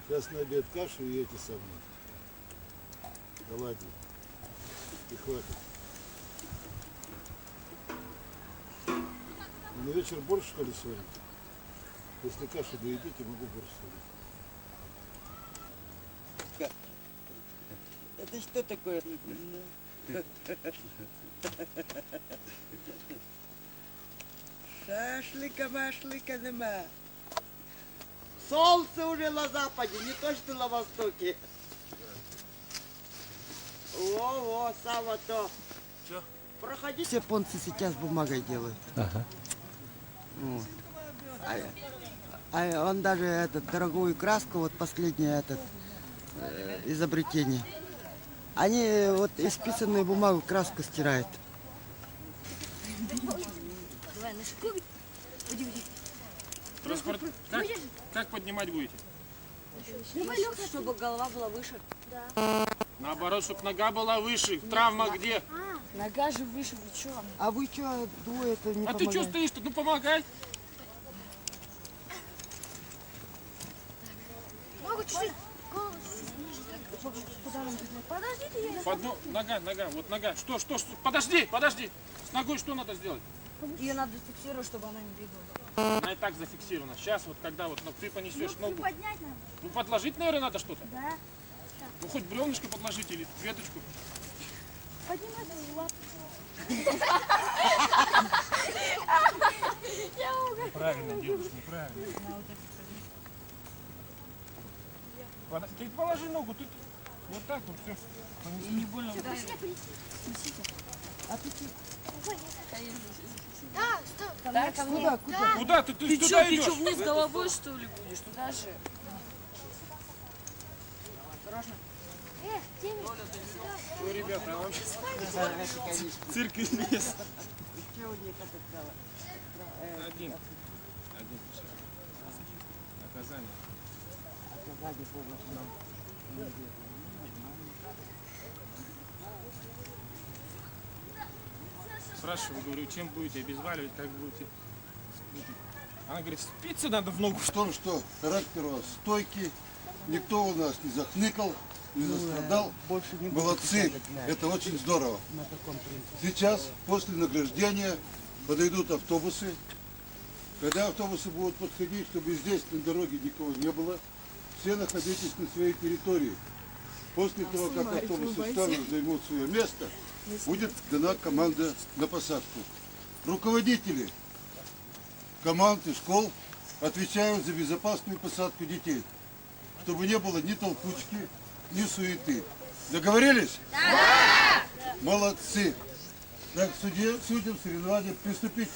Сейчас на обед кашу и эти самые оладьи. И хватит. На вечер борщ, что ли, сварить? Если кашу доедите, могу борщ сварить. Это что такое? Шашлыка-машлыка нема. Солнце уже на западе, не то что на востоке. Во-во, Сава то. Чё? Проходи. Все японцы сейчас бумагой делают. Ага. Вот. А он даже дорогую краску, вот последнее изобретение. Они вот исписанную бумагу краску стирают. Давай, на шаг. Уйди. Как поднимать будете? Чтобы голова была выше. Наоборот, чтобы нога была выше. Травма где? Нога же выше, вы чё? А вы что, двое это не А ты что стоишь тут? Ну помогай. Могу чуть-чуть. Подождите, я... Нога, вот нога. Что? Подожди. С ногой что надо сделать? Ее надо зафиксировать, чтобы она не двигалась. Она и так зафиксирована. Сейчас вот когда вот ты понесешь ногу. Поднять надо. Ну подложить, наверное, надо что-то. Да. Ну хоть бревнышко подложите или веточку. Поднимай свою лапу. Правильно делаешь, неправильно. Ты положи ногу, ты вот так вот все. И не больно. А ты что? Да, стоп. Куда? Ты Ты туда что, идешь? вниз головой, что ли, будешь? Туда же. Ой, ребята, я вам сейчас цирк из леса. Один. Наказание. Спрашиваю, говорю, чем будете обезваливать, как будете. Она говорит, спиться надо в ногу. В том, что характер у вас стойкий, никто у нас не захныкал, не застрадал. Больше не Молодцы, это очень здорово. Сейчас, после награждения, подойдут автобусы. Когда автобусы будут подходить, чтобы здесь на дороге никого не было, все находитесь на своей территории. После того, как автобусы встанут, займут свое место, будет дана команда на посадку. Руководители команд и школ отвечают за безопасную посадку детей, чтобы не было ни толкучки, ни суеты. Договорились? Да! Молодцы! Так, судьям соревнования приступите.